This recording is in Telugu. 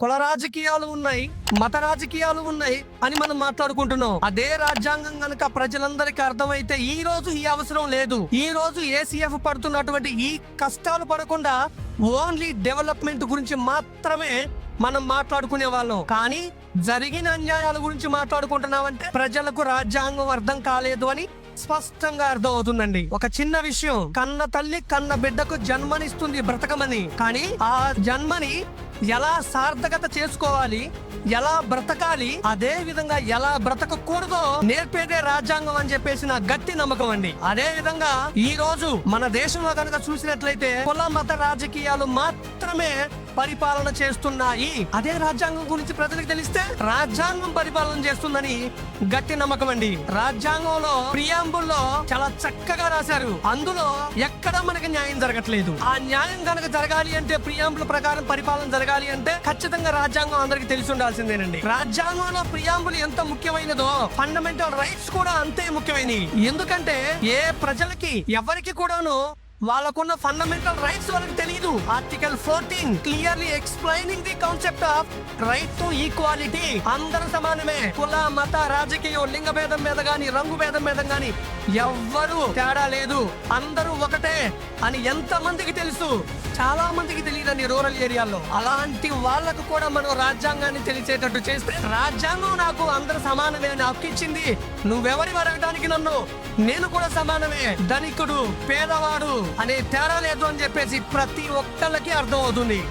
కుల రాజకీయాలు ఉన్నాయి, మత రాజకీయాలు ఉన్నాయి అని మనం మాట్లాడుకుంటున్నాం. అదే రాజ్యాంగం గనక ప్రజలందరికీ అర్థమైతే ఈ రోజు ఈ అవసరం లేదు. ఈ రోజు ఏసీఎఫ్ పడుతున్నటువంటి ఈ కష్టాలు పడకుండా ఓన్లీ డెవలప్మెంట్ గురించి మాత్రమే మనం మాట్లాడుకునే వాళ్ళం. కానీ జరిగిన అన్యాయాల గురించి మాట్లాడుకుంటున్నామంటే ప్రజలకు రాజ్యాంగం అర్థం కాలేదు అని స్పష్టంగా అర్థం అవుతుందండి. ఒక చిన్న విషయం, కన్న తల్లి కన్న బిడ్డకు జన్మనిస్తుంది బ్రతకమని, కానీ ఆ జన్మని ఎలా సార్థకత చేసుకోవాలి, ఎలా బ్రతకాలి, అదే విధంగా ఎలా బ్రతకకూడదో నేర్పేదే రాజ్యాంగం అని చెప్పేసి నా గట్టి నమ్మకం అండి. అదే విధంగా ఈ రోజు మన దేశంలో కనుక చూసినట్లయితే కుల మత రాజకీయాలు మాత్రమే పరిపాలన చేస్తున్నాయి. అదే రాజ్యాంగం గురించి ప్రజలకు తెలిస్తే రాజ్యాంగం పరిపాలన చేస్తుందని గట్టి నమ్మకం అండి. రాజ్యాంగంలో ప్రియాంబుల్లో చాలా చక్కగా రాశారు. అందులో ఎక్కడ మనకి న్యాయం జరగట్లేదు. ఆ న్యాయం కనుక జరగాలి అంటే, ప్రియాంబుల్ ప్రకారం పరిపాలన జరగాలి అంటే ఖచ్చితంగా రాజ్యాంగం అందరికి తెలిసి ఉండాల్సిందేనండి. రాజ్యాంగంలో ప్రియాంబుల్ ఎంత ముఖ్యమైనదో ఫండమెంటల్ రైట్స్ కూడా అంతే ముఖ్యమైనవి. ఎందుకంటే ఏ ప్రజలకి ఎవరికి కూడాను వాళ్ళకున్న ఫండమెంటల్ రైట్స్ వాళ్ళకి తెలియదు. Article 14 clearly explaining the concept of right to equality. అందరూ సమానమే. కుల మత రాజకీయం లింగ భేదం మీద గాని, రంగు భేదం మీద గాని ఎవ్వరూ తేడా లేదు, అందరూ ఒకటే అని ఎంత మందికి తెలుసు? చాలా మందికి తెలియదండి రూరల్ ఏరియాలో. అలాంటి వాళ్ళకు కూడా మనం రాజ్యాంగాన్ని తెలిసేటట్టు చేస్తే, రాజ్యాంగం నాకు అందరూ సమానమే అని హక్కు ఇచ్చింది, నువ్వెవరి అడగడానికి నన్ను, నేను కూడా సమానమే, ధనికుడు పేదవాడు అనే తేడా లేదు అని చెప్పేసి ప్రతి ఒక్కళ్ళకి అర్థం అవుతుంది.